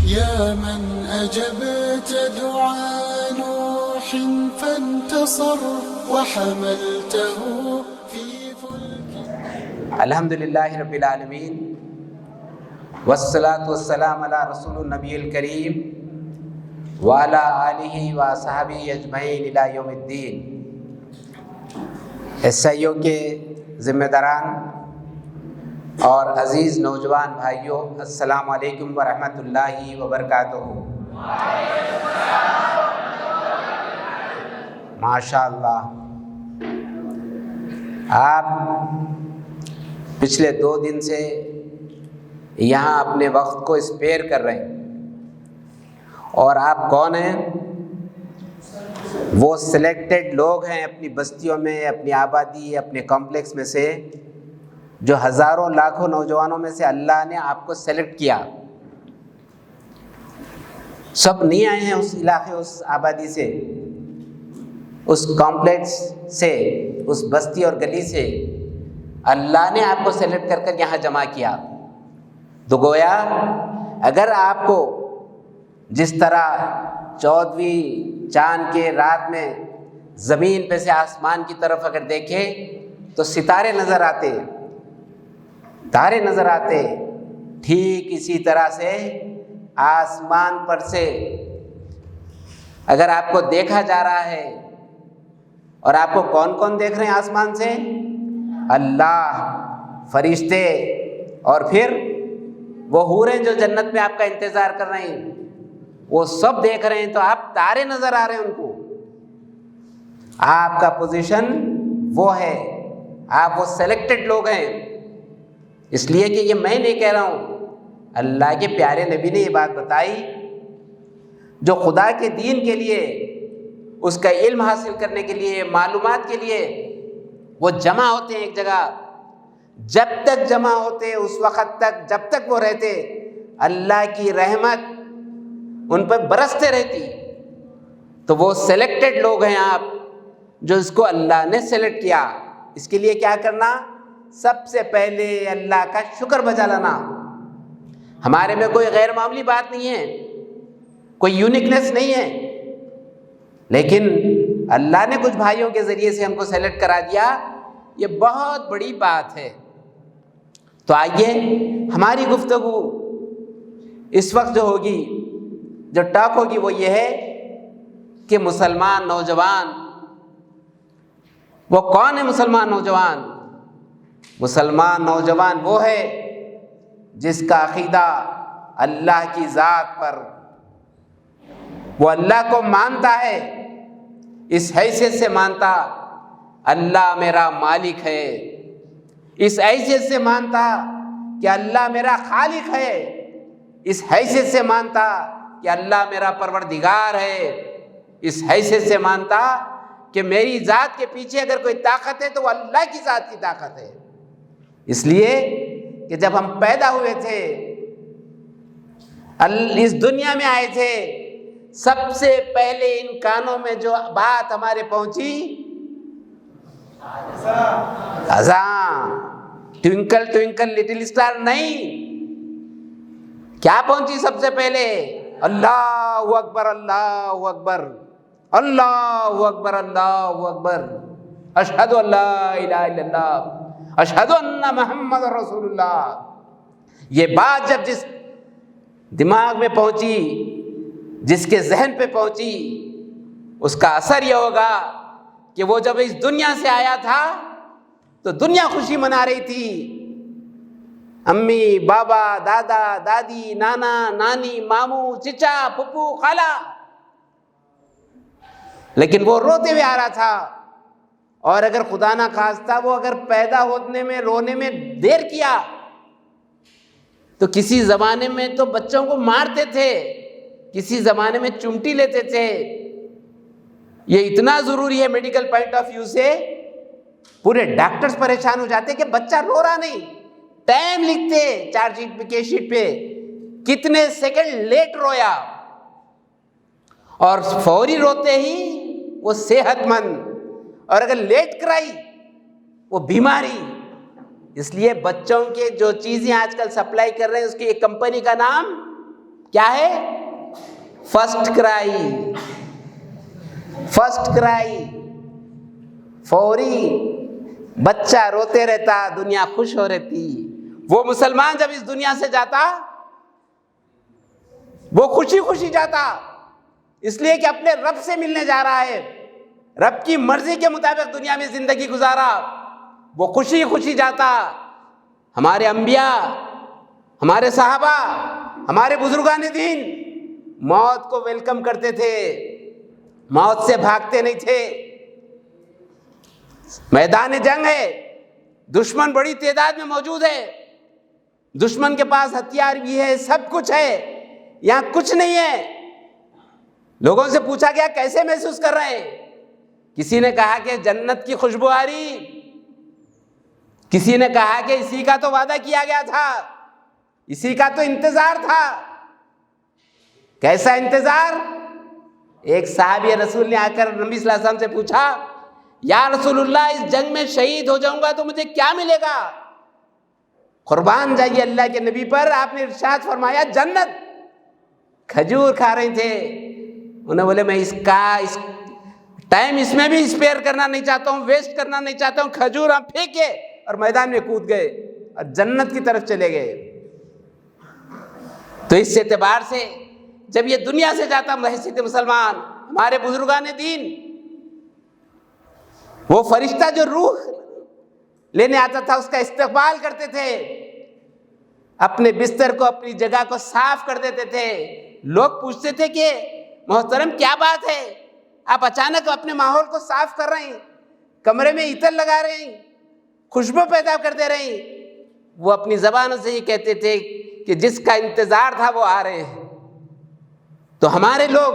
يا من أجبت دعاء نوح فانتصر وحملته في فلك. الحمد للہ رب العالمین والصلاة والسلام علی رسول النبی الکریم وعلی آلہ وصحبہ اجمعین الی یوم الدین۔ ایس آئی او کے ذمہ داران اور عزیز نوجوان بھائیوں، السلام علیکم ورحمۃ اللہ وبرکاتہ۔ ماشاء اللہ، آپ پچھلے 2 دن سے یہاں اپنے وقت کو اسپیئر کر رہے ہیں، اور آپ کون ہیں؟ وہ سلیکٹڈ لوگ ہیں اپنی بستیوں میں، اپنی آبادی، اپنے کمپلیکس میں سے، جو ہزاروں لاکھوں نوجوانوں میں سے اللہ نے آپ کو سلیکٹ کیا۔ سب نہیں آئے ہیں اس علاقے، اس آبادی سے، اس کمپلیکس سے، اس بستی اور گلی سے۔ اللہ نے آپ کو سلیکٹ کر کر یہاں جمع کیا۔ تو گویا اگر آپ کو جس طرح 14ویں چاند کے رات میں زمین پہ سے آسمان کی طرف اگر دیکھے تو ستارے نظر آتے، تارے نظر آتے، ٹھیک اسی طرح سے آسمان پر سے اگر آپ کو دیکھا جا رہا ہے، اور آپ کو کون کون دیکھ رہے ہیں آسمان سے؟ اللہ، فرشتے، اور پھر وہ حوریں جو جنت میں آپ کا انتظار کر رہے ہیں، وہ سب دیکھ رہے ہیں۔ تو آپ تارے نظر آ رہے ہیں ان کو۔ آپ کا پوزیشن وہ ہے، آپ وہ سلیکٹڈ لوگ ہیں۔ اس لیے کہ یہ میں نہیں کہہ رہا ہوں، اللہ کے پیارے نبی نے یہ بات بتائی۔ جو خدا کے دین کے لیے، اس کا علم حاصل کرنے کے لیے، معلومات کے لیے وہ جمع ہوتے ہیں ایک جگہ، جب تک جمع ہوتے اس وقت تک، جب تک وہ رہتے، اللہ کی رحمت ان پر برستے رہتی۔ تو وہ سلیکٹڈ لوگ ہیں آپ، جو اس کو اللہ نے سلیکٹ کیا۔ اس کے لیے کیا کرنا؟ سب سے پہلے اللہ کا شکر بجا لانا۔ ہمارے میں کوئی غیر معمولی بات نہیں ہے، کوئی یونیکنیس نہیں ہے، لیکن اللہ نے کچھ بھائیوں کے ذریعے سے ہم کو سلیکٹ کرا دیا، یہ بہت بڑی بات ہے۔ تو آئیے ہماری گفتگو اس وقت جو ہوگی، جو ٹاک ہوگی، وہ یہ ہے کہ مسلمان نوجوان، وہ کون ہے مسلمان نوجوان؟ مسلمان نوجوان وہ ہے جس کا عقیدہ اللہ کی ذات پر، وہ اللہ کو مانتا ہے، اس حیثیت سے مانتا اللہ میرا مالک ہے، اس حیثیت سے مانتا کہ اللہ میرا خالق ہے، اس حیثیت سے مانتا کہ اللہ میرا پروردگار ہے، اس حیثیت سے مانتا کہ میری ذات کے پیچھے اگر کوئی طاقت ہے تو وہ اللہ کی ذات کی طاقت ہے۔ اس لیے کہ جب ہم پیدا ہوئے تھے، اس دنیا میں آئے تھے، سب سے پہلے ان کانوں میں جو بات ہمارے پہنچی، اذان، ٹوئنکل ٹوئنکل لٹل اسٹار نہیں، کیا پہنچی سب سے پہلے؟ اللہ اکبر، اللہ اکبر، اللہ اکبر، اللہ اکبر، اشہد ان لا الہ الا اللہ، اشہد ان محمد رسول اللہ۔ یہ بات جب جس دماغ میں پہنچی، جس کے ذہن پہ پہنچی، اس کا اثر یہ ہوگا کہ وہ جب اس دنیا سے آیا تھا تو دنیا خوشی منا رہی تھی، امی، بابا، دادا، دادی، نانا، نانی، ماموں، چچا، پھپھو، خالہ، لیکن وہ روتے ہوئے آ رہا تھا۔ اور اگر خدا نہ خواستہ وہ اگر پیدا ہونے میں، رونے میں دیر کیا تو کسی زمانے میں تو بچوں کو مارتے تھے، کسی زمانے میں چمٹی لیتے تھے۔ یہ اتنا ضروری ہے میڈیکل پوائنٹ آف ویو سے، پورے ڈاکٹرز پریشان ہو جاتے کہ بچہ رو رہا نہیں، ٹائم لکھتے چارج شیٹ پہ، شیٹ پہ، کتنے سیکنڈ لیٹ رویا، اور فوری روتے ہی وہ صحت مند، اور اگر لیٹ کرائی وہ بیماری۔ اس لیے بچوں کے جو چیزیں آج کل سپلائی کر رہے ہیں، اس کی ایک کمپنی کا نام کیا ہے؟ فرسٹ کرائی، فوری، بچہ روتے رہتا، دنیا خوش ہو رہتی۔ وہ مسلمان جب اس دنیا سے جاتا وہ خوشی خوشی جاتا، اس لیے کہ اپنے رب سے ملنے جا رہا ہے، رب کی مرضی کے مطابق دنیا میں زندگی گزارا، وہ خوشی خوشی جاتا۔ ہمارے انبیاء، ہمارے صحابہ، ہمارے بزرگان دین موت کو ویلکم کرتے تھے، موت سے بھاگتے نہیں تھے۔ میدان جنگ ہے، دشمن بڑی تعداد میں موجود ہے، دشمن کے پاس ہتھیار بھی ہے، سب کچھ ہے، یہاں کچھ نہیں ہے۔ لوگوں سے پوچھا گیا کیسے محسوس کر رہے ہیں؟ کسی نے کہا کہ جنت کی خوشبو آ رہی، کسی نے کہا کہ اسی کا تو وعدہ کیا گیا تھا، اسی کا تو انتظار تھا۔ کیسا انتظار؟ ایک صحابی رسول نے آ کر نبی صلی اللہ علیہ وسلم سے پوچھا، یا رسول اللہ اس جنگ میں شہید ہو جاؤں گا تو مجھے کیا ملے گا؟ قربان جائیے اللہ کے نبی پر، آپ نے ارشاد فرمایا جنت۔ کھجور کھا رہے تھے، انہیں بولے میں اس ٹائم اس میں بھی اسپیئر کرنا نہیں چاہتا ہوں، ویسٹ کرنا نہیں چاہتا ہوں۔ کھجور ہم پھینکے اور میدان میں کود گئے اور جنت کی طرف چلے گئے۔ تو اس اعتبار سے جب یہ دنیا سے جاتا بحیثیت مسلمان، ہمارے بزرگان دین، وہ فرشتہ جو روح لینے آتا تھا اس کا استقبال کرتے تھے، اپنے بستر کو، اپنی جگہ کو صاف کر دیتے تھے۔ لوگ پوچھتے تھے کہ محترم کیا بات ہے، آپ اچانک اپنے ماحول کو صاف کر رہے ہیں، کمرے میں عطر لگا رہے ہیں، خوشبو پیدا کر دے رہے ہیں۔ وہ اپنی زبانوں سے یہ کہتے تھے کہ جس کا انتظار تھا وہ آ رہے ہیں۔ تو ہمارے لوگ،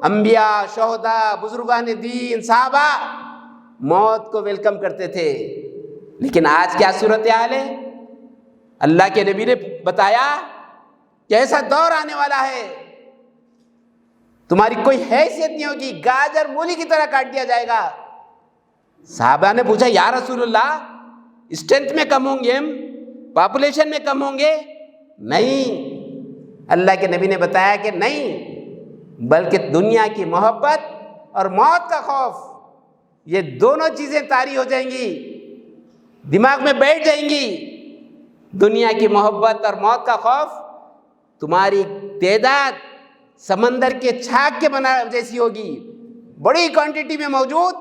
انبیاء، شہداء، بزرگان دین، صحابہ موت کو ویلکم کرتے تھے۔ لیکن آج کیا صورتحال ہے؟ اللہ کے نبی نے بتایا کہ ایسا دور آنے والا ہے، تمہاری کوئی حیثیت نہیں ہوگی، گاجر مولی کی طرح کاٹ دیا جائے گا۔ صحابہ نے پوچھا یا رسول اللہ اسٹرینتھ میں کم ہوں گے، پاپولیشن میں کم ہوں گے؟ نہیں، اللہ کے نبی نے بتایا کہ نہیں، بلکہ دنیا کی محبت اور موت کا خوف، یہ دونوں چیزیں طاری ہو جائیں گی، دماغ میں بیٹھ جائیں گی۔ دنیا کی محبت اور موت کا خوف، تمہاری تعداد سمندر کے چھاگ کے بنا جیسی ہوگی، بڑی کوانٹٹی میں موجود،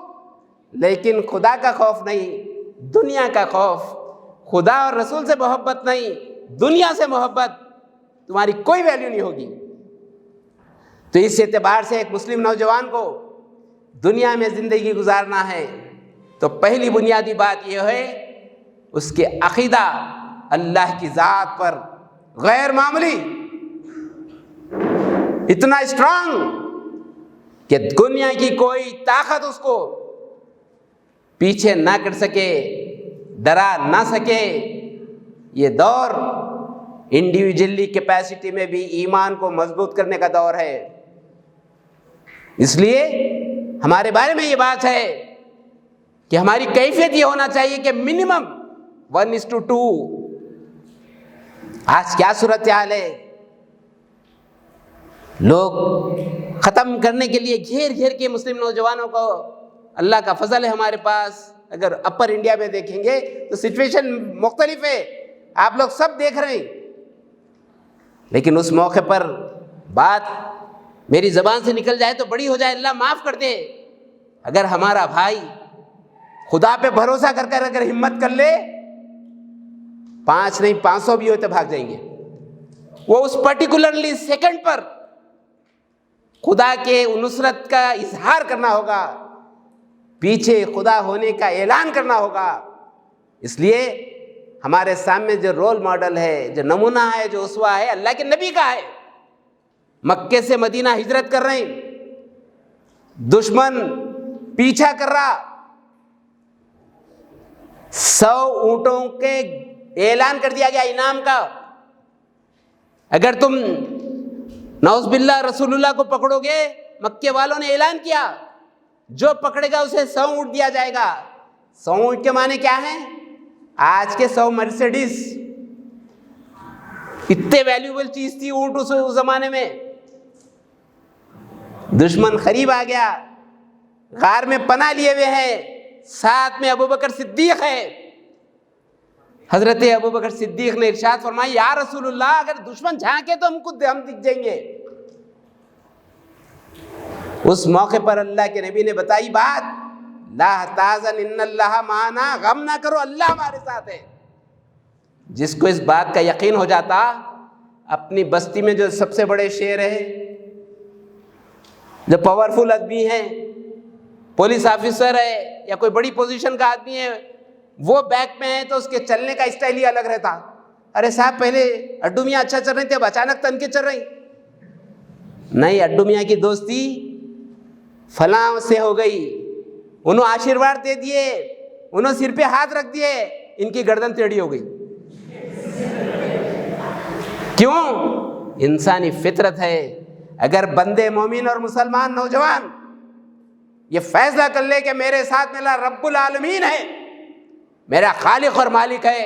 لیکن خدا کا خوف نہیں، دنیا کا خوف۔ خدا اور رسول سے محبت نہیں، دنیا سے محبت، تمہاری کوئی ویلیو نہیں ہوگی۔ تو اس اعتبار سے ایک مسلم نوجوان کو دنیا میں زندگی گزارنا ہے تو پہلی بنیادی بات یہ ہے اس کے عقیدہ اللہ کی ذات پر غیر معمولی، اتنا اسٹرانگ کہ دنیا کی کوئی طاقت اس کو پیچھے نہ کر سکے، ڈرا نہ سکے۔ یہ دور انڈیویجولی کیپیسٹی میں بھی ایمان کو مضبوط کرنے کا دور ہے۔ اس لیے ہمارے بارے میں یہ بات ہے کہ ہماری کیفیت یہ ہونا چاہیے کہ منیمم 1:2۔ آج کیا صورتحال ہے؟ لوگ ختم کرنے کے لیے گھیر گھیر کے مسلم نوجوانوں کو، اللہ کا فضل ہے ہمارے پاس، اگر اپر انڈیا میں دیکھیں گے تو سچویشن مختلف ہے، آپ لوگ سب دیکھ رہے ہیں۔ لیکن اس موقع پر بات میری زبان سے نکل جائے تو بڑی ہو جائے، اللہ معاف کر دے۔ اگر ہمارا بھائی خدا پہ بھروسہ کر کر اگر ہمت کر لے، 5 نہیں 500 بھی ہوتے بھاگ جائیں گے۔ وہ اس پرٹیکولرلی سیکنڈ پر خدا کے نصرت کا اظہار کرنا ہوگا، پیچھے خدا ہونے کا اعلان کرنا ہوگا۔ اس لیے ہمارے سامنے جو رول ماڈل ہے، جو نمونہ ہے، جو اسوہ ہے، اللہ کے نبی کا ہے۔ مکے سے مدینہ ہجرت کر رہے ہیں، دشمن پیچھا کر رہا، 100 اونٹوں کے اعلان کر دیا گیا انعام کا، اگر تم نعوذ باللہ رسول اللہ کو پکڑو گے، مکے والوں نے اعلان کیا جو پکڑے گا اسے 100 اونٹ دیا جائے گا۔ 100 اونٹ کے معنی کیا ہیں؟ آج کے 100 مرسیڈیز، اتنے ویلیوبل چیز تھی اونٹ اس زمانے میں. دشمن قریب آ گیا, غار میں پناہ لیے ہوئے ہیں, ساتھ میں ابوبکر صدیق ہے. حضرت ابوبکر صدیق نے ارشاد فرمایا یا رسول اللہ اگر دشمن جھانکے تو ہم دکھ جائیں گے. اس موقع پر اللہ کے نبی نے بتائی بات, لا تحزن ان اللہ معنا, غم نہ کرو اللہ ہمارے ساتھ ہے. جس کو اس بات کا یقین ہو جاتا, اپنی بستی میں جو سب سے بڑے شیر ہے, جو پاورفل آدمی ہے, پولیس آفیسر ہے یا کوئی بڑی پوزیشن کا آدمی ہے, وہ بیک میں ہے تو اس کے چلنے کا اسٹائل ہی الگ رہتا. ارے صاحب پہلے اڈو میاں اچھا چل رہے تھے, اب اچانک تن کے چل رہی. نہیں, اڈو میاں کی دوستی فلاں سے ہو گئی, انہوں آشیرواد دے دیے, انہوں سر پہ ہاتھ رکھ دیے, ان کی گردن ٹیڑھی ہو گئی. کیوں؟ انسانی فطرت ہے. اگر بندے مومن اور مسلمان نوجوان یہ فیصلہ کر لے کہ میرے ساتھ میرا رب العالمین ہے, میرا خالق اور مالک ہے,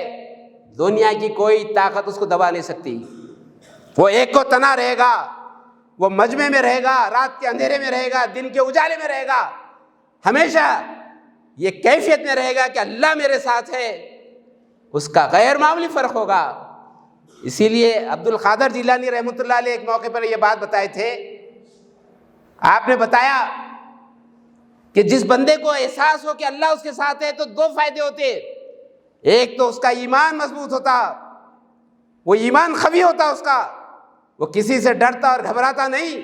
دنیا کی کوئی طاقت اس کو دبا نہیں سکتی. وہ ایک کو تنا رہے گا, وہ مجمع میں رہے گا, رات کے اندھیرے میں رہے گا, دن کے اجالے میں رہے گا, ہمیشہ یہ کیفیت میں رہے گا کہ اللہ میرے ساتھ ہے. اس کا غیر معمولی فرق ہوگا. اسی لیے عبد القادر جیلانی رحمۃ اللہ علیہ ایک موقع پر یہ بات بتائے تھے. آپ نے بتایا کہ جس بندے کو احساس ہو کہ اللہ اس کے ساتھ ہے تو دو فائدے ہوتے. ایک تو اس کا ایمان مضبوط ہوتا, وہ ایمان قوی ہوتا اس کا, وہ کسی سے ڈرتا اور گھبراتا نہیں.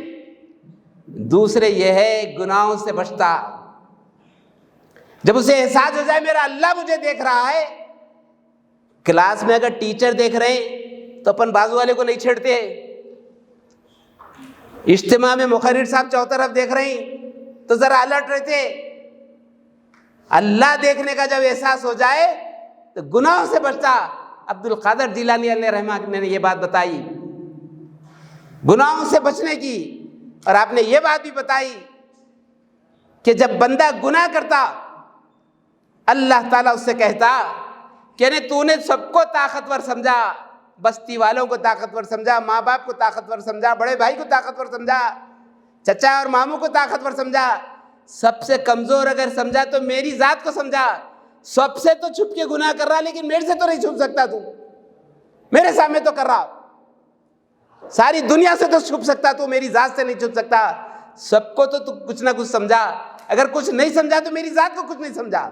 دوسرے یہ ہے گناہوں سے بچتا. جب اسے احساس ہو جائے میرا اللہ مجھے دیکھ رہا ہے. کلاس میں اگر ٹیچر دیکھ رہے ہیں تو اپن بازو والے کو نہیں چھیڑتے. اجتماع میں مقرر صاحب چو طرف دیکھ رہے ہیں تو ذرا الرٹ رہتے. اللہ دیکھنے کا جب احساس ہو جائے تو گناہوں سے بچتا. عبد القادر جیلانی علیہ رحمہ نے یہ بات بتائی گناہوں سے بچنے کی. اور آپ نے یہ بات بھی بتائی کہ جب بندہ گناہ کرتا اللہ تعالیٰ اس سے کہتا کہ نہیں تو نے سب کو طاقتور سمجھا, بستی والوں کو طاقتور سمجھا, ماں باپ کو طاقتور سمجھا, بڑے بھائی کو طاقتور سمجھا, چچا اور ماموں کو طاقتور سمجھا, سب سے کمزور اگر سمجھا تو میری ذات کو سمجھا. سب سے تو چھپ کے گناہ کر رہا لیکن میرے سے تو نہیں چھپ سکتا, تو میرے سامنے تو کر رہا. ساری دنیا سے تو چھپ سکتا, تو میری ذات سے نہیں چھپ سکتا. سب کو تو کچھ نہ کچھ سمجھا, اگر کچھ نہیں سمجھا تو میری ذات کو کچھ نہیں سمجھا.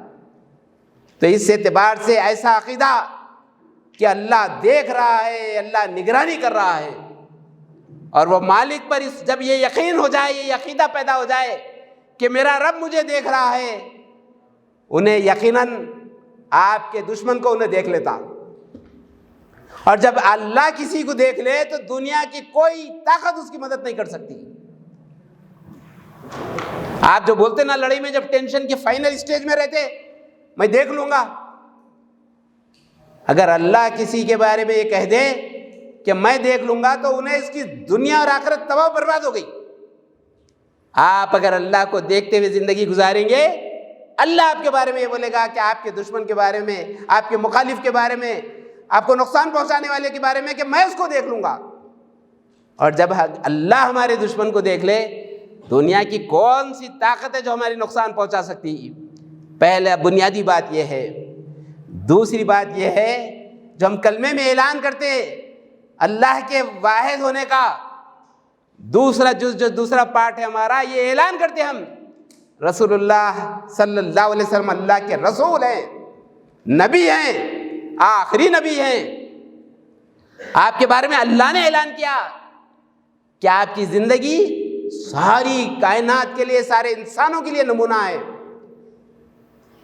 تو اس اعتبار سے ایسا عقیدہ کہ اللہ دیکھ رہا ہے, اللہ نگرانی کر رہا ہے, اور وہ مالک پر جب یہ یقین ہو جائے, یہ عقیدہ پیدا ہو جائے کہ میرا رب مجھے دیکھ رہا ہے, انہیں یقیناً آپ کے دشمن کو انہیں دیکھ لیتا. اور جب اللہ کسی کو دیکھ لے تو دنیا کی کوئی طاقت اس کی مدد نہیں کر سکتی. آپ جو بولتے نا لڑائی میں جب ٹینشن کے فائنل سٹیج میں رہتے, میں دیکھ لوں گا, اگر اللہ کسی کے بارے میں یہ کہہ دے کہ میں دیکھ لوں گا تو انہیں اس کی دنیا اور آخرت تباہ برباد ہو گئی. آپ اگر اللہ کو دیکھتے ہوئے زندگی گزاریں گے, اللہ آپ کے بارے میں یہ بولے گا کہ آپ کے دشمن کے بارے میں, آپ کے مخالف کے بارے میں, آپ کو نقصان پہنچانے والے کے بارے میں کہ میں اس کو دیکھ لوں گا. اور جب اللہ ہمارے دشمن کو دیکھ لے, دنیا کی کون سی طاقت ہے جو ہماری نقصان پہنچا سکتی؟ پہلے بنیادی بات یہ ہے. دوسری بات یہ ہے جو ہم کلمے میں اعلان کرتے اللہ کے واحد ہونے کا, دوسرا جو دوسرا پارٹ ہے ہمارا, یہ اعلان کرتے ہم رسول اللہ صلی اللہ علیہ وسلم اللہ کے رسول ہیں, نبی ہیں, آخری نبی ہیں. آپ کے بارے میں اللہ نے اعلان کیا کہ آپ کی زندگی ساری کائنات کے لیے, سارے انسانوں کے لیے نمونہ ہے.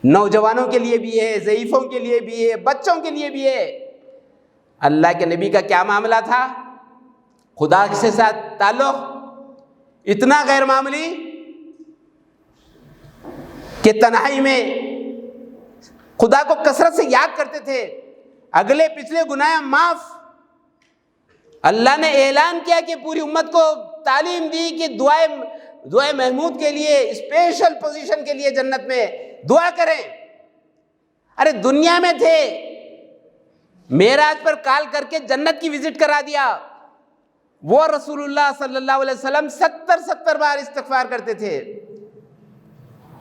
نوجوانوں کے لیے بھی ہے, ضعیفوں کے لیے بھی ہے, بچوں کے لیے بھی ہے. اللہ کے نبی کا کیا معاملہ تھا؟ خدا کے ساتھ تعلق اتنا غیر معمولی کہ تنہائی میں خدا کو کثرت سے یاد کرتے تھے, اگلے پچھلے گناہ معاف. اللہ نے اعلان کیا کہ پوری امت کو تعلیم دی کہ دعائے محمود کے لیے, اسپیشل پوزیشن کے لیے جنت میں دعا کریں. ارے دنیا میں تھے, معراج پر کال کر کے جنت کی وزٹ کرا دیا. وہ رسول اللہ صلی اللہ علیہ وسلم 70 بار استغفار کرتے تھے.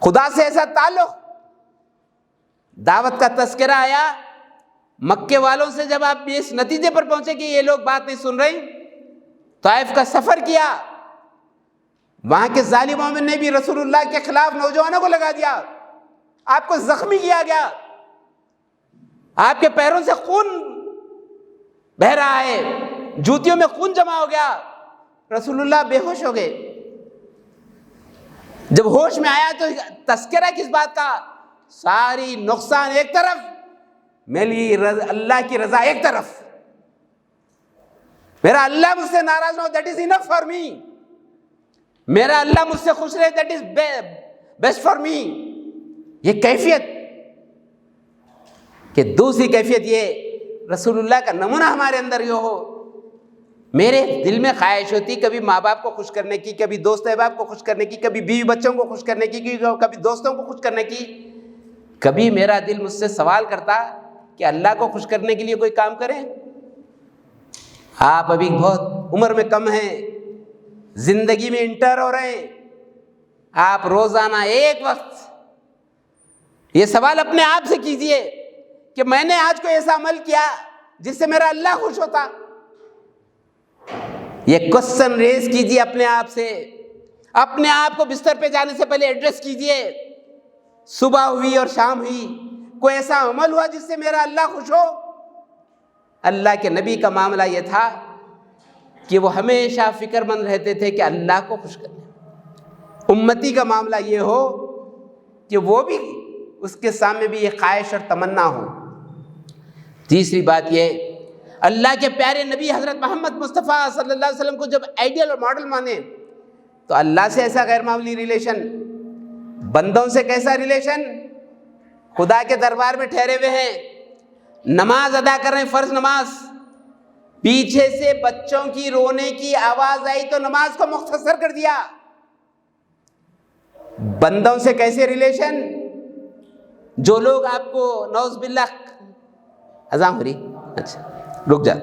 خدا سے ایسا تعلق. دعوت کا تذکرہ آیا, مکے والوں سے جب آپ اس نتیجے پر پہنچے کہ یہ لوگ بات نہیں سن رہے, طائف کا سفر کیا, وہاں کے ظالم مومن نے بھی رسول اللہ کے خلاف نوجوانوں کو لگا دیا, آپ کو زخمی کیا گیا, آپ کے پیروں سے خون بہہ رہا ہے, جوتیوں میں خون جمع ہو گیا, رسول اللہ بے ہوش ہو گئے. جب ہوش میں آیا تو تذکرہ کس بات کا؟ ساری نقصان ایک طرف, میری اللہ کی رضا ایک طرف. میرا اللہ مجھ سے ناراض نہ ہو, that is enough for me. میرا اللہ مجھ سے خوش رہے, that is best for me. یہ کیفیت. کہ دوسری کیفیت یہ رسول اللہ کا نمونہ ہمارے اندر یہ ہو. میرے دل میں خواہش ہوتی کبھی ماں باپ کو خوش کرنے کی, کبھی دوست احباب کو خوش کرنے کی, کبھی بیوی بچوں کو خوش کرنے کی, کبھی دوستوں کو خوش کرنے کی. کبھی میرا دل مجھ سے سوال کرتا کہ اللہ کو خوش کرنے کے لیے کوئی کام کریں. آپ ابھی بہت عمر میں کم ہیں, زندگی میں انٹر ہو رہے ہیں, آپ روزانہ ایک وقت یہ سوال اپنے آپ سے کیجئے کہ میں نے آج کوئی ایسا عمل کیا جس سے میرا اللہ خوش ہوتا. یہ کوسچن ریز کیجئے اپنے آپ سے. اپنے آپ کو بستر پہ جانے سے پہلے ایڈریس کیجئے. صبح ہوئی اور شام ہوئی, کوئی ایسا عمل ہوا جس سے میرا اللہ خوش ہو؟ اللہ کے نبی کا معاملہ یہ تھا کہ وہ ہمیشہ فکر مند رہتے تھے کہ اللہ کو خوش کریں. امتی کا معاملہ یہ ہو کہ وہ بھی اس کے سامنے بھی یہ خواہش اور تمنا ہو. تیسری بات یہ, اللہ کے پیارے نبی حضرت محمد مصطفیٰ صلی اللہ علیہ وسلم کو جب آئیڈیل اور ماڈل مانے تو اللہ سے ایسا غیر معمولی ریلیشن, بندوں سے کیسا ریلیشن, خدا کے دربار میں ٹھہرے ہوئے ہیں, نماز ادا کر رہے ہیں, فرض نماز, پیچھے سے بچوں کی رونے کی آواز آئی تو نماز کو مختصر کر دیا. بندوں سے کیسے ریلیشن؟ جو لوگ آپ کو نعوذ باللہ, اذان ہو رہی, اچھا رک جا.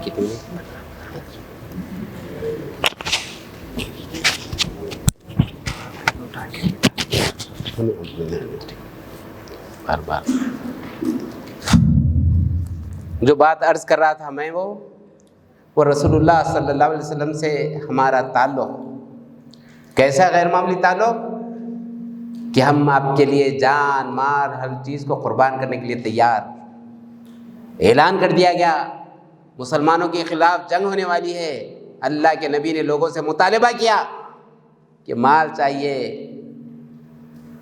کتنی بار بار جو بات عرض کر رہا تھا میں، وہ رسول اللہ صلی اللہ علیہ وسلم سے ہمارا تعلق کیسا غیر معمولی تعلق کہ ہم آپ کے لیے جان مال ہر چیز کو قربان کرنے کے لیے تیار. اعلان کر دیا گیا مسلمانوں کے خلاف جنگ ہونے والی ہے. اللہ کے نبی نے لوگوں سے مطالبہ کیا کہ مال چاہیے.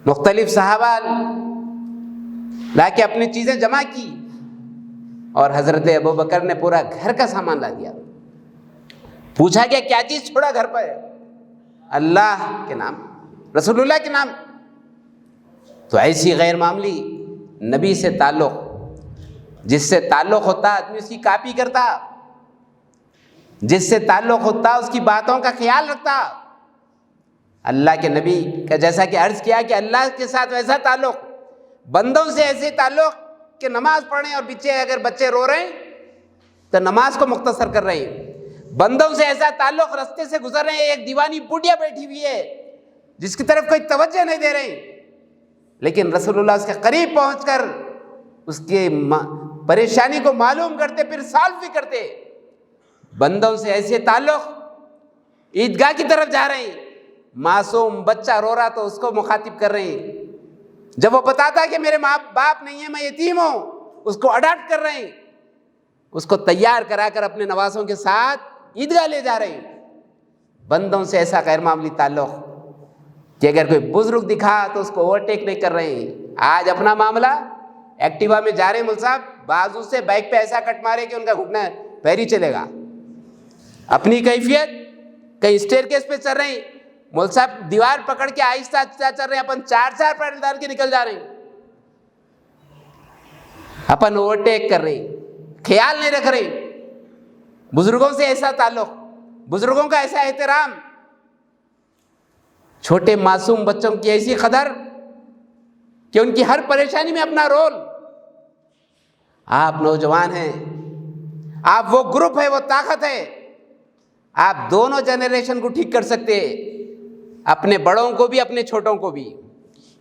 مختلف صحابہ لا کے اپنی چیزیں جمع کی اور حضرت ابوبکر نے پورا گھر کا سامان لا دیا. پوچھا گیا کیا چیز چھوڑا گھر پر؟ اللہ کے نام، رسول اللہ کے نام. تو ایسی غیر معمولی نبی سے تعلق، جس سے تعلق ہوتا آدمی اس کی کاپی کرتا، جس سے تعلق ہوتا اس کی باتوں کا خیال رکھتا. اللہ کے نبی کا جیسا کہ عرض کیا کہ اللہ کے ساتھ ویسا تعلق، بندوں سے ایسے تعلق کہ نماز پڑھیں اور پیچھے اگر بچے رو رہے ہیں تو نماز کو مختصر کر رہے ہیں. بندوں سے ایسا تعلق، رستے سے گزر رہے ہیں، ایک دیوانی بوڑھیا بیٹھی ہوئی ہے جس کی طرف کوئی توجہ نہیں دے رہے، لیکن رسول اللہ اس کے قریب پہنچ کر اس کی پریشانی کو معلوم کرتے، پھر سالو بھی کرتے. بندوں سے ایسے تعلق، عیدگاہ کی طرف جا رہے ہیں، معصوم بچہ رو رہا تو اس کو مخاطب کر رہے ہیں. جب وہ بتاتا کہ میرے ماں باپ نہیں ہے، میں یتیم ہوں، اس کو اڈاپٹ کر رہے ہیں، اس کو تیار کرا کر اپنے نوازوں کے ساتھ عیدگاہ لے جا رہے ہیں. بندوں سے ایسا غیر معمولی تعلق کہ اگر کوئی بزرگ دکھا تو اس کو اوورٹیک نہیں کر رہے ہیں. آج اپنا معاملہ، ایکٹیوا میں جا رہے ہیں مول صاحب، بازو سے بائک پہ ایسا کٹ مارے کہ ان کا گھٹنا پیر ہی چلے گا. اپنی کیفیت، کہیں اسٹیئر کیس پہ چل رہے ہیں، مول صاحب دیوار پکڑ کے آہستہ آہستہ چل رہے ہیں، اپن چار پیڈل ڈال کے نکل جا رہے ہیں. اپن اوورٹیک کر رہے ہیں، خیال نہیں رکھ رہے. بزرگوں سے ایسا تعلق، بزرگوں کا ایسا احترام، چھوٹے معصوم بچوں کی ایسی قدر کہ ان کی ہر پریشانی میں اپنا رول. آپ نوجوان ہیں، آپ وہ گروپ ہے، وہ طاقت ہے، آپ دونوں جنریشن کو ٹھیک کر سکتے، اپنے بڑوں کو بھی اپنے چھوٹوں کو بھی.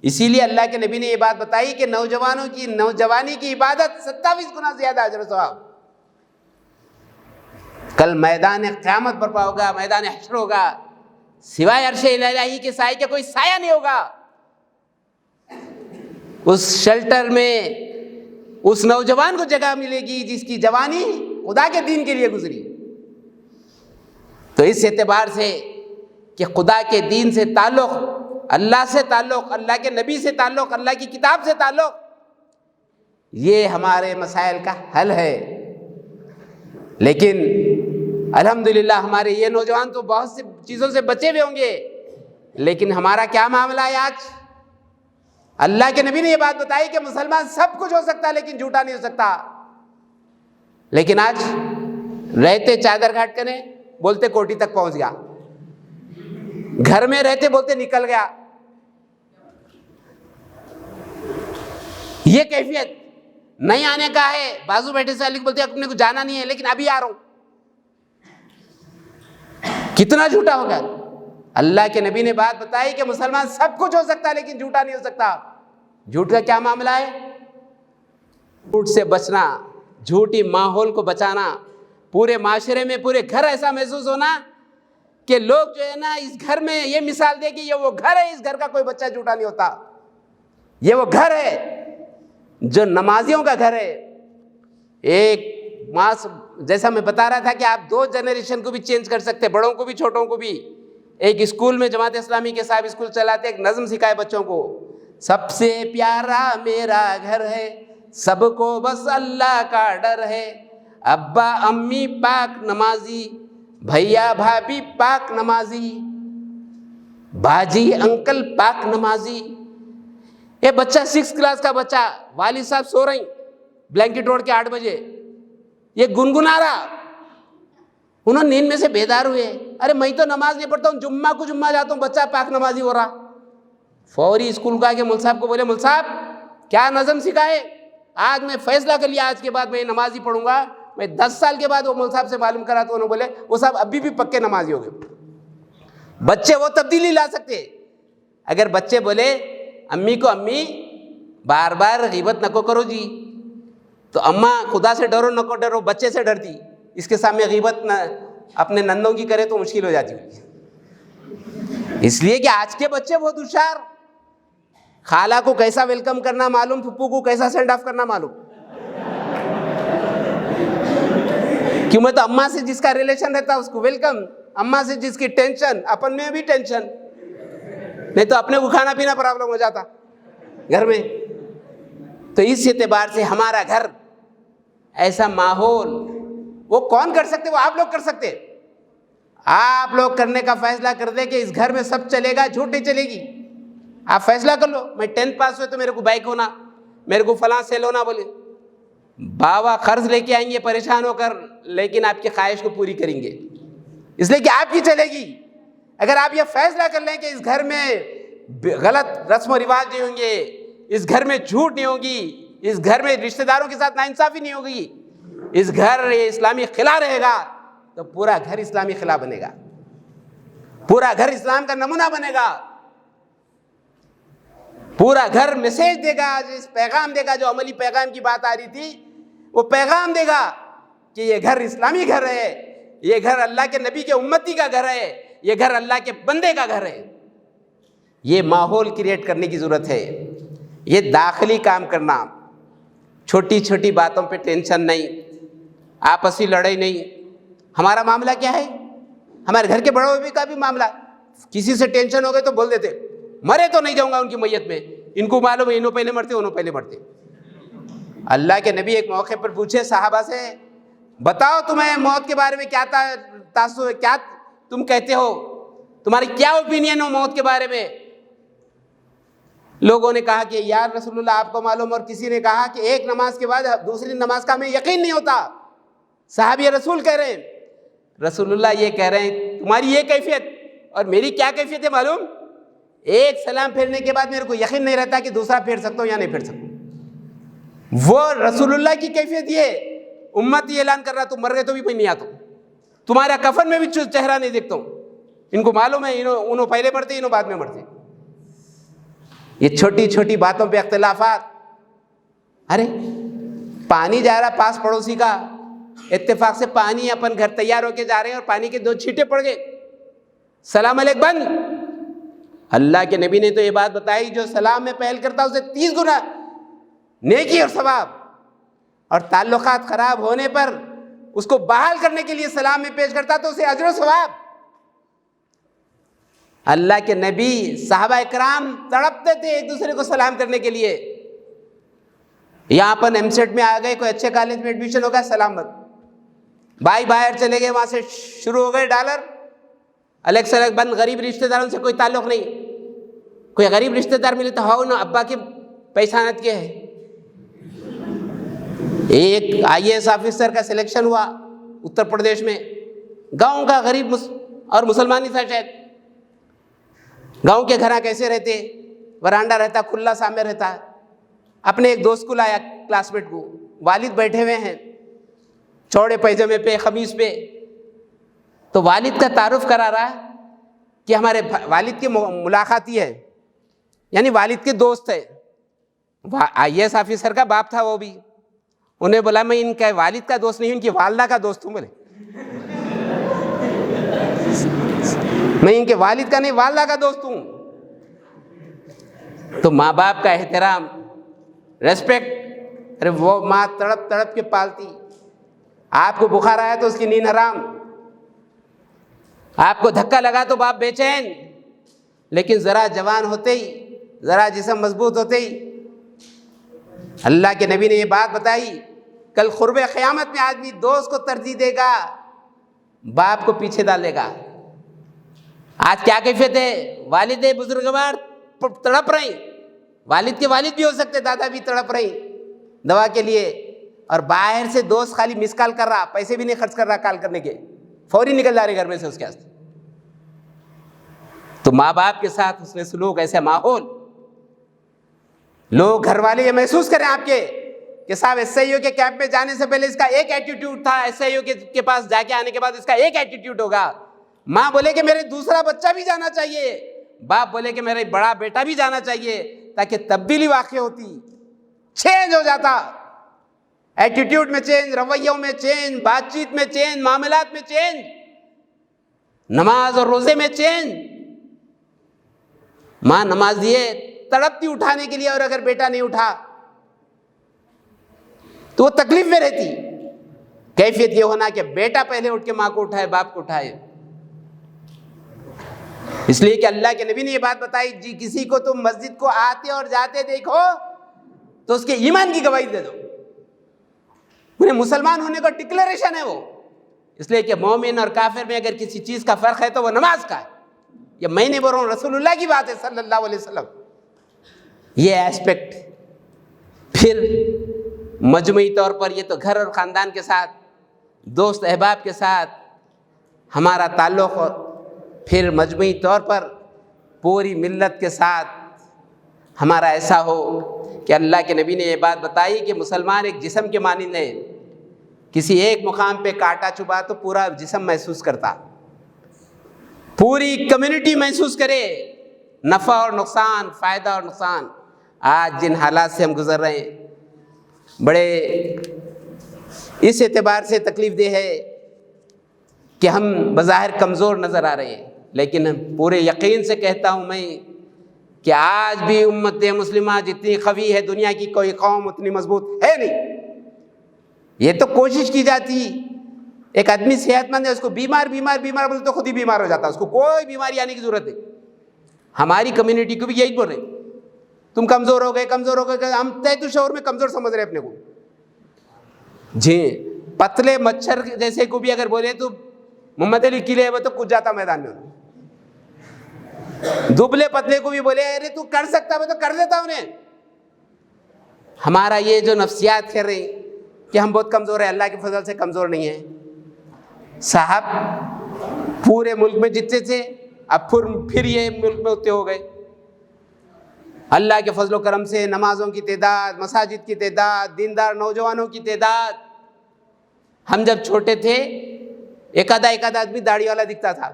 اسی لیے اللہ کے نبی نے یہ بات بتائی کہ نوجوانوں کی نوجوانی کی عبادت 27 گنا زیادہ اجر و ثواب. کل میدان قیامت برپا ہوگا، میدان حشر ہوگا، سوائے عرش الہی کے سائے کے کوئی سایہ نہیں ہوگا. اس شیلٹر میں اس نوجوان کو جگہ ملے گی جس کی جوانی خدا کے دین کے لیے گزری. تو اس اعتبار سے کہ خدا کے دین سے تعلق، اللہ سے تعلق، اللہ کے نبی سے تعلق، اللہ کی کتاب سے تعلق، یہ ہمارے مسائل کا حل ہے. لیکن الحمدللہ ہمارے یہ نوجوان تو بہت سی چیزوں سے بچے ہوئے ہوں گے، لیکن ہمارا کیا معاملہ ہے آج؟ اللہ کے نبی نے یہ بات بتائی کہ مسلمان سب کچھ ہو سکتا لیکن جھوٹا نہیں ہو سکتا. لیکن آج رہتے چادر گھاٹ کریں بولتے کوٹی تک پہنچ گیا، گھر میں رہتے بولتے نکل گیا. یہ کیفیت نہیں آنے کا ہے. بازو بیٹھے سے علی بولتے اپنے کو جانا نہیں ہے لیکن ابھی آ رہا ہوں. کتنا جھوٹا ہوگا. اللہ کے نبی نے بات بتائی کہ مسلمان سب کچھ ہو سکتا لیکن جھوٹا نہیں ہو سکتا. جھوٹ کا کیا معاملہ ہے؟ جھوٹ سے بچنا، جھوٹی ماحول کو بچانا، پورے معاشرے میں پورے گھر ایسا محسوس ہونا کہ لوگ جو ہے نا اس گھر میں یہ مثال دے کہ یہ وہ گھر ہے، اس گھر کا کوئی بچہ جھوٹا نہیں ہوتا. یہ وہ گھر ہے جو نمازیوں کا گھر ہے. ایک ماس جیسا میں بتا رہا تھا کہ آپ 2 جنریشن کو بھی چینج کر سکتے، بڑوں کو بھی چھوٹوں کو بھی. ایک اسکول میں جماعت اسلامی کے صاحب اسکول چلاتے، ایک نظم سکھائے بچوں کو، سب سے پیارا میرا گھر ہے، سب کو بس اللہ کا ڈر ہے، ابا امی پاک نمازی، بھیا بھابھی پاک نمازی، باجی انکل پاک نمازی. یہ بچہ 6 کلاس کا بچہ، والد صاحب سو رہی، بلینکٹ اوڑھ کے 8 بجے یہ گنگنا رہا. انہوں نیند میں سے بیدار ہوئے، ارے میں تو نماز نہیں پڑھتا ہوں، جمعہ کو جمعہ جاتا ہوں، بچہ پاک نمازی ہو رہا. فوری اسکول کا کہ مول صاحب کو بولے مول صاحب کیا نظم سکھائے؟ آج میں فیصلہ کر لیا آج کے بعد میں نماز ہی پڑھوں گا، میں 10 سال کے بعد وہ مول صاحب سے معلوم کرا تو انہوں نے بولے وہ صاحب ابھی بھی پکے نمازی ہو گئے. بچے وہ تبدیلی لا سکتے. اگر بچے بولے امی کو امی بار بار غیبت نہ کو کرو جی، تو اماں خدا سے ڈرو نہ کو ڈرو بچے سے ڈرتی، اس کے سامنے غیبت نہ اپنے نندوں کی کرے تو مشکل ہو جاتی ہوگی. اس لیے کہ آج کے بچے بہت ہوشیار، خالہ کو کیسا ویلکم کرنا معلوم، پھپھو کو کیسا سینڈ آف کرنا معلوم. کیوں میں تو اماں سے جس کا ریلیشن رہتا اس کو ویلکم، اماں سے جس کی ٹینشن اپن میں بھی ٹینشن، نہیں تو اپنے کو کھانا پینا پرابلم ہو جاتا گھر میں. تو اس اعتبار سے ہمارا گھر ایسا ماحول وہ کون کر سکتے؟ وہ آپ لوگ کر سکتے. آپ لوگ کرنے کا فیصلہ کر دیں کہ اس گھر میں سب چلے گا، جھوٹ نہیں چلے گی. آپ فیصلہ کر لو میں 10th پاس ہوئے تو میرے کو بائک ہونا، میرے کو فلاں سیل ہونا. بولے بابا قرض لے کے آئیں گے پریشان ہو کر، لیکن آپ کی خواہش کو پوری کریں گے اس لیے کہ آپ کی چلے گی. اگر آپ یہ فیصلہ کر لیں کہ اس گھر میں غلط رسم و رواج نہیں ہوں گے، اس گھر میں جھوٹ نہیں ہوگی، اس گھر میں رشتہ داروں کے ساتھ ناانصافی نہیں ہوگی، اس گھر یہ اسلامی خلا رہے گا، تو پورا گھر اسلامی خلا بنے گا، پورا گھر اسلام کا نمونہ بنے گا، پورا گھر میسیج دے گا، پیغام دے گا. جو عملی پیغام کی بات آ رہی تھی وہ پیغام دے گا کہ یہ گھر اسلامی گھر ہے، یہ گھر اللہ کے نبی کے امتی کا گھر ہے، یہ گھر اللہ کے بندے کا گھر ہے. یہ ماحول کریٹ کرنے کی ضرورت ہے. یہ داخلی کام کرنا، چھوٹی چھوٹی باتوں پہ ٹینشن نہیں، آپسی لڑائی نہیں. ہمارا معاملہ کیا ہے؟ ہمارے گھر کے بڑوں کا بھی معاملہ، کسی سے ٹینشن ہو گئے تو بول دیتے مرے تو نہیں جاؤں گا ان کی میت میں، ان کو معلوم ہے انہوں پہلے مرتے انہوں پہلے مرتے. اللہ کے نبی ایک موقع پر پوچھے صحابہ سے بتاؤ تمہیں موت کے بارے میں کیا تاثر، کیا تم کہتے ہو، تمہاری کیا اوپینین ہو موت کے بارے میں؟ لوگوں نے کہا کہ یا رسول اللہ آپ کو معلوم، اور کسی نے کہا کہ ایک نماز کے بعد دوسری نماز کا ہمیں یقین نہیں ہوتا. صحابی رسول کہہ رہے ہیں رسول اللہ یہ کہہ رہے ہیں تمہاری یہ کیفیت اور میری کیا کیفیت ہے معلوم؟ ایک سلام پھیرنے کے بعد میرے کو یقین نہیں رہتا کہ دوسرا پھیر سکتا ہوں یا نہیں پھیر سکتا ہوں. وہ رسول اللہ کی کیفیت یہ امت یہ اعلان کر رہا تم مر گئے تو بھی میں نہیں آتا ہوں، تمہارا کفن میں بھی چہرہ نہیں دیکھتا ہوں. ان کو معلوم ہے انہوں پہلے مرتے انہوں بعد میں مرتے. یہ چھوٹی چھوٹی باتوں پہ اختلافات. ارے پانی جا رہا پاس پڑوسی کا، اتفاق سے پانی اپن گھر تیار ہو کے جا رہے ہیں اور پانی کے 2 چھینٹے پڑ گئے، سلام علیک بند. اللہ کے نبی نے تو یہ بات بتائی جو سلام میں پہل کرتا اسے 30 گنا نیکی اور ثواب، اور تعلقات خراب ہونے پر اس کو بحال کرنے کے لیے سلام میں پیش کرتا تو اسے اجر و ثواب. اللہ کے نبی صحابہ اکرام تڑپتے تھے ایک دوسرے کو سلام کرنے کے لیے. یہاں پر ایم سیٹ میں آ گئے، کوئی اچھے کالج میں ایڈمیشن ہوگا سلام مت، بھائی باہر چلے گئے، وہاں سے شروع ہو گئے ڈالر، الگ سے الگ بند. غریب رشتہ داروں سے کوئی تعلق نہیں. کوئی غریب رشتہ دار ملے تو ہاؤ نا ابا کے پیسانت کے ہے. ایک IAS آفیسر کا سلیکشن ہوا اتر پردیش میں، گاؤں کا غریب اور مسلمان ہی تھا شاید. گاؤں کے گھراں کیسے رہتے، ورانڈا رہتا کھلا سامنے رہتا. اپنے ایک دوست کو لایا کلاس میٹ کو، والد بیٹھے ہوئے ہیں چوڑے پیجامے پہ قمیص پہ. تو والد کا تعارف کرا رہا ہے کہ ہمارے والد کی ملاقاتی ہے، یعنی والد کے دوست ہے. IAS آفیسر کا باپ تھا وہ بھی. انہیں بولا میں ان کا والد کا دوست نہیں ہوں، ان کی والدہ کا دوست ہوں. بولے میں ان کے والد کا نہیں والدہ کا دوست ہوں. تو ماں باپ کا احترام، ریسپیکٹ. ارے وہ ماں تڑپ تڑپ کے پالتی. آپ کو بخار آیا تو اس کی نیند حرام، آپ کو دھکا لگا تو باپ بے چین. لیکن ذرا جوان ہوتے ہی، ذرا جسم مضبوط ہوتے ہی اللہ کے نبی نے یہ بات بتائی کل قرب قیامت میں آدمی دوست کو ترجیح دے گا، باپ کو پیچھے ڈالے گا. آج کیا کیفیت ہے؟ والد بزرگوار تڑپ رہی، والد کے والد بھی ہو سکتے، دادا بھی تڑپ رہی دوا کے لیے، اور باہر سے دوست خالی مس کال کر رہا، پیسے بھی نہیں خرچ کر رہا کال کرنے کے، فوری نکل جا رہے گھر میں سے اس کے واسطے. تو ماں باپ کے ساتھ اس نے سلوک، ایسا ماحول، لوگ گھر والے یہ محسوس کریں آپ کے کہ صاحب SIO کے کیمپ میں جانے سے پہلے اس کا ایک ایٹیٹیوڈ تھا, SIO کے پاس جا کے آنے کے بعد اس کا ایک ایٹیٹیوڈ ہوگا. ماں بولے کہ میرے دوسرا بچہ بھی جانا چاہیے, باپ بولے کہ میرا بڑا بیٹا بھی جانا چاہیے, تاکہ تبدیلی واقع ہوتی, چینج ہو جاتا, ایٹیٹیوڈ میں چینج, رویوں میں چینج, بات چیت میں چینج, معاملات میں چینج, نماز اور روزے میں چینج. ماں نماز دیے تڑپتی اٹھانے کے لیے, اور اگر بیٹا نہیں اٹھا تو وہ تکلیف میں رہتی. کیفیت یہ ہونا کہ بیٹا پہلے اٹھ کے ماں کو اٹھائے, باپ کو اٹھائے. اس لیے کہ اللہ کے نبی نے یہ بات بتائی, جی کسی کو تم مسجد کو آتے اور جاتے دیکھو تو اس کے ایمان کی گواہی دے دو. انہیں مسلمان ہونے کا ڈکلیریشن ہے وہ. اس لیے کہ مومن اور کافر میں اگر کسی چیز کا فرق ہے تو وہ نماز کا ہے. یہ میں نہیں بول رہا ہوں, رسول اللہ کی بات ہے صلی اللہ علیہ وسلم. یہ ایسپیکٹ. پھر مجموعی طور پر یہ تو گھر اور خاندان کے ساتھ, دوست احباب کے ساتھ ہمارا تعلق, اور پھر مجموعی طور پر پوری ملت کے ساتھ ہمارا ایسا ہو کہ اللہ کے نبی نے یہ بات بتائی کہ مسلمان ایک جسم کے مانند ہے. کسی ایک مقام پہ کانٹا چبھا تو پورا جسم محسوس کرتا, پوری کمیونٹی محسوس کرے, نفع اور نقصان, فائدہ اور نقصان. آج جن حالات سے ہم گزر رہے ہیں بڑے اس اعتبار سے تکلیف دہ ہے کہ ہم بظاہر کمزور نظر آ رہے ہیں, لیکن پورے یقین سے کہتا ہوں میں کہ آج بھی امت مسلمہ جتنی قوی ہے دنیا کی کوئی قوم اتنی مضبوط ہے نہیں. یہ تو کوشش کی جاتی, ایک آدمی صحت مند ہے, اس کو بیمار بولے تو خود ہی بیمار ہو جاتا, اس کو کوئی بیماری آنے کی ضرورت نہیں. ہماری کمیونٹی کو بھی یہی بول رہے ہیں, تم کمزور ہو گئے. ہم تو شعور میں کمزور سمجھ رہے اپنے کو. جی پتلے مچھر جیسے کو بھی اگر بولے تو محمد علی قلعے وہ تو کود جاتا میدان میں. دبلے پتلے کو بھی بولے ارے تو کر سکتا میں تو کر دیتا انہیں. ہمارا یہ جو نفسیات کہہ رہے ہیں کہ ہم بہت کمزور ہیں, اللہ کے فضل سے کمزور نہیں ہیں. صاحب پورے ملک میں جتنے تھے اب پھر یہ ملک میں اتنے ہو گئے. اللہ کے فضل و کرم سے نمازوں کی تعداد, مساجد کی تعداد, دیندار نوجوانوں کی تعداد. ہم جب چھوٹے تھے ایک آدھا آدمی داڑھی والا دکھتا تھا.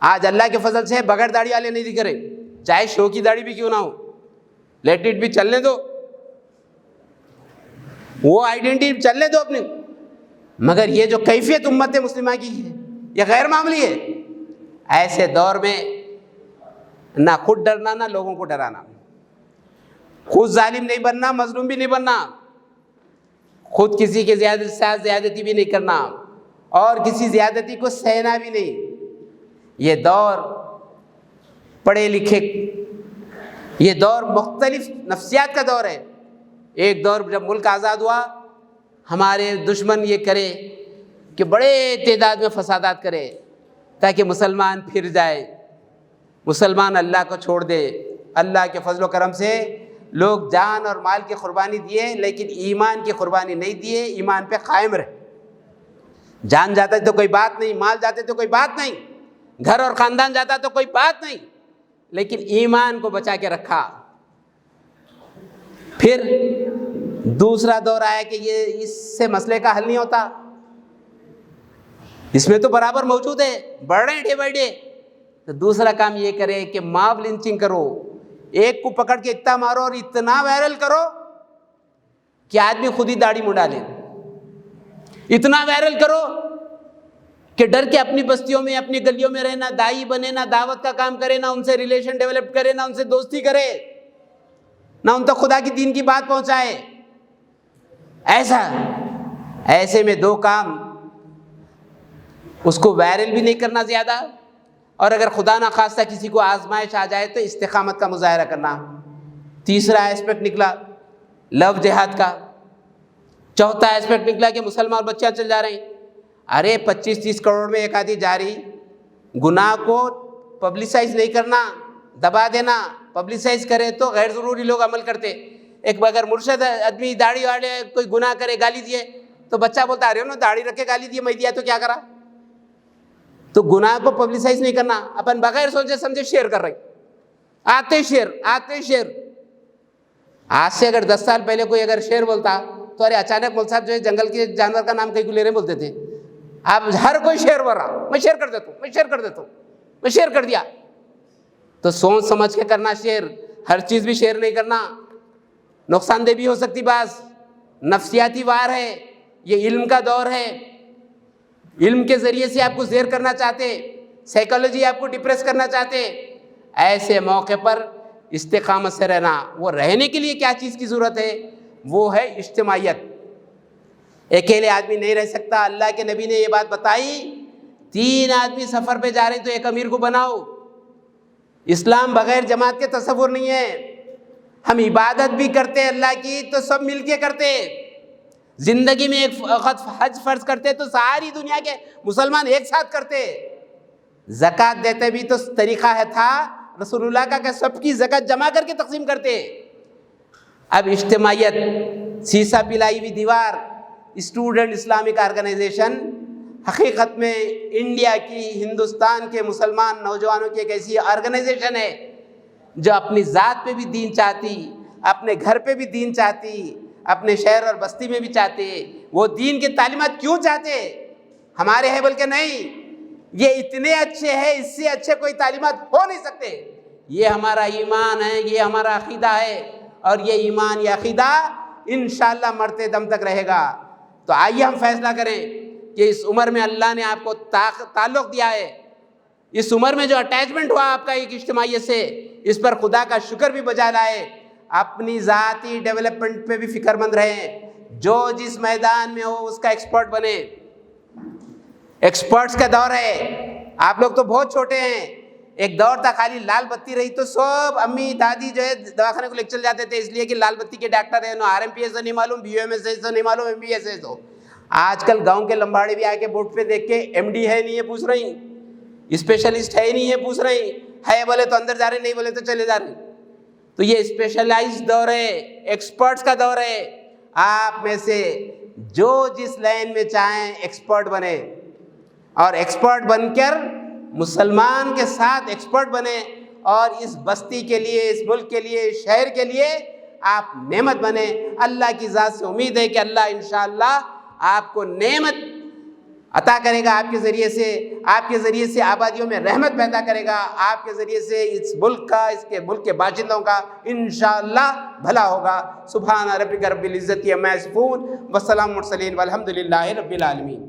آج اللہ کے فضل سے بغیر داڑھی والے نہیں دکھ رہے, چاہے شو کی داڑھی بھی کیوں نہ ہو, لیٹ اٹ بھی چلنے دو, وہ آئیڈینٹی چلنے دو اپنی. مگر یہ جو کیفیت امت مسلمہ کی ہے یہ غیر معمولی ہے. ایسے دور میں نہ خود ڈرنا نہ لوگوں کو ڈرانا, خود ظالم نہیں بننا, مظلوم بھی نہیں بننا, خود کسی کے زیادتی بھی نہیں کرنا, اور کسی زیادتی کو سہنا بھی نہیں. یہ دور پڑھے لکھے, یہ دور مختلف نفسیات کا دور ہے. ایک دور جب ملک آزاد ہوا ہمارے دشمن یہ کرے کہ بڑے تعداد میں فسادات کرے تاکہ مسلمان پھر جائے, مسلمان اللہ کو چھوڑ دے. اللہ کے فضل و کرم سے لوگ جان اور مال کی قربانی دیے لیکن ایمان کی قربانی نہیں دیے, ایمان پہ قائم رہے. جان جاتا تو کوئی بات نہیں, مال جاتے تو کوئی بات نہیں, گھر اور خاندان جاتا تو کوئی بات نہیں, لیکن ایمان کو بچا کے رکھا. پھر دوسرا دور آیا کہ یہ اس سے مسئلے کا حل نہیں ہوتا, اس میں تو برابر موجود ہے, بڑھ رہے ہیں ڈے بائی ڈے. تو دوسرا کام یہ کرے کہ ماب لنچنگ کرو, ایک کو پکڑ کے اتنا مارو اور اتنا وائرل کرو کہ آدمی خود ہی داڑھی منڈا لے. اتنا وائرل کرو کہ ڈر کے اپنی بستیوں میں اپنی گلیوں میں رہنا, دائی بنے, نہ دعوت کا کام کرے, نہ ان سے ریلیشن ڈیولپ کرے, نہ ان سے دوستی کرے, نہ ان تک خدا کی دین کی بات پہنچائے. ایسے میں دو کام, اس کو وائرل بھی نہیں کرنا زیادہ, اور اگر خدا نہ خواستہ کسی کو آزمائش آ جائے تو استقامت کا مظاہرہ کرنا. تیسرا ایسپیکٹ نکلا لو جہاد کا. چوتھا ایسپیکٹ نکلا کہ مسلمان بچیاں چل جا رہے ہیں. ارے 25-30 کروڑ میں ایک آدھی جاری, گناہ کو پبلسائز نہیں کرنا, دبا دینا. پبلسائز کرے تو غیر ضروری لوگ عمل کرتے. ایک اگر مرشد آدمی داڑھی والے کوئی گناہ کرے, گالی دیے, تو بچہ بولتا ارے انہوں نے داڑھی رکھ کے گالی دی, میں دیا تو کیا کرا. تو گناہ کو پبلسائز نہیں کرنا, اپن بغیر سوچے سمجھے شیئر کر رہے, آتے شیئر. آج سے اگر 10 سال پہلے کوئی اگر شعر بولتا تو ارے اچانک مول صاحب جو ہے جنگل کے جانور کا نام کہیں کو لے رہے بولتے تھے. اب ہر کوئی شعر بول رہا, میں شیئر کر دیتا ہوں, میں شیئر کر دیتا ہوں, میں شیئر کر دیا. تو سوچ سمجھ کے کرنا شیئر, ہر چیز بھی شیئر نہیں کرنا, نقصان دہ بھی ہو سکتی. بعض نفسیاتی وار ہے, یہ علم کا دور ہے, علم کے ذریعے سے آپ کو زیر کرنا چاہتے, سائیکالوجی آپ کو ڈپریس کرنا چاہتے. ایسے موقع پر استقامت سے رہنا. وہ رہنے کے لیے کیا چیز کی ضرورت ہے؟ وہ ہے اجتماعیت. اکیلے آدمی نہیں رہ سکتا. اللہ کے نبی نے یہ بات بتائی, 3 آدمی سفر پہ جا رہے ہیں تو ایک امیر کو بناؤ. اسلام بغیر جماعت کے تصور نہیں ہے. ہم عبادت بھی کرتے اللہ کی تو سب مل کے کرتے. زندگی میں ایک وقت حج فرض کرتے تو ساری دنیا کے مسلمان ایک ساتھ کرتے. زکوٰۃ دیتے بھی تو طریقہ تھا رسول اللہ کا کہ سب کی زکوٰۃ جمع کر کے تقسیم کرتے. اب اجتماعیت, سیسا پلائی ہوئی دیوار, اسٹوڈنٹ اسلامک آرگنائزیشن حقیقت میں انڈیا کی, ہندوستان کے مسلمان نوجوانوں کی ایک ایسی آرگنائزیشن ہے جو اپنی ذات پہ بھی دین چاہتی, اپنے گھر پہ بھی دین چاہتی, اپنے شہر اور بستی میں بھی چاہتے. وہ دین کی تعلیمات کیوں چاہتے؟ ہمارے ہیں بلکہ نہیں, یہ اتنے اچھے ہیں, اس سے اچھے کوئی تعلیمات ہو نہیں سکتے. یہ ہمارا ایمان ہے, یہ ہمارا عقیدہ ہے, اور یہ ایمان یہ عقیدہ انشاءاللہ مرتے دم تک رہے گا. تو آئیے ہم فیصلہ کریں کہ اس عمر میں اللہ نے آپ کو تعلق دیا ہے, اس عمر میں جو اٹیچمنٹ ہوا آپ کا ایک اجتماعیت سے, اس پر خدا کا شکر بھی بجا لائے. اپنی ذاتی ڈیولپمنٹ پہ بھی فکر مند رہیں. جو جس میدان میں ہو اس کا ایکسپرٹ بنے. ایکسپرٹس کا دور ہے. آپ لوگ تو بہت چھوٹے ہیں. ایک دور تھا خالی لال بتی رہی تو سب امی دادی جو ہے دواخانے کو لے چل جاتے تھے, اس لیے کہ لال بتی کے ڈاکٹر ہیں. نو RMPS نہیں معلوم, BUMS نہیں معلوم, MBS ہو. آج کل گاؤں کے لمباڑے بھی آ کے بورڈ پہ دیکھ کے MD ہے نہیں ہے پوچھ رہی, اسپیشلسٹ ہے نہیں ہے پوچھ رہی, ہے بولے تو اندر جا رہے, نہیں بولے تو چلے جا رہے. تو یہ اسپیشلائزڈ دور ہے, ایکسپرٹس کا دور ہے. آپ میں سے جو جس لائن میں چاہیں ایکسپرٹ بنے, اور ایکسپرٹ بن کر مسلمان کے ساتھ ایکسپرٹ بنے, اور اس بستی کے لیے, اس ملک کے لیے, شہر کے لیے آپ نعمت بنے. اللہ کی ذات سے امید ہے کہ اللہ انشاءاللہ آپ کو نعمت عطا کرے گا. آپ کے ذریعے سے آبادیوں میں رحمت پیدا کرے گا. آپ کے ذریعے سے اس ملک کا, اس کے ملک کے باشندوں کا انشاءاللہ بھلا ہوگا. سبحان ربک رب العزت عما یصفون, والسلام علی المرسلین, والحمد للہ رب العالمین.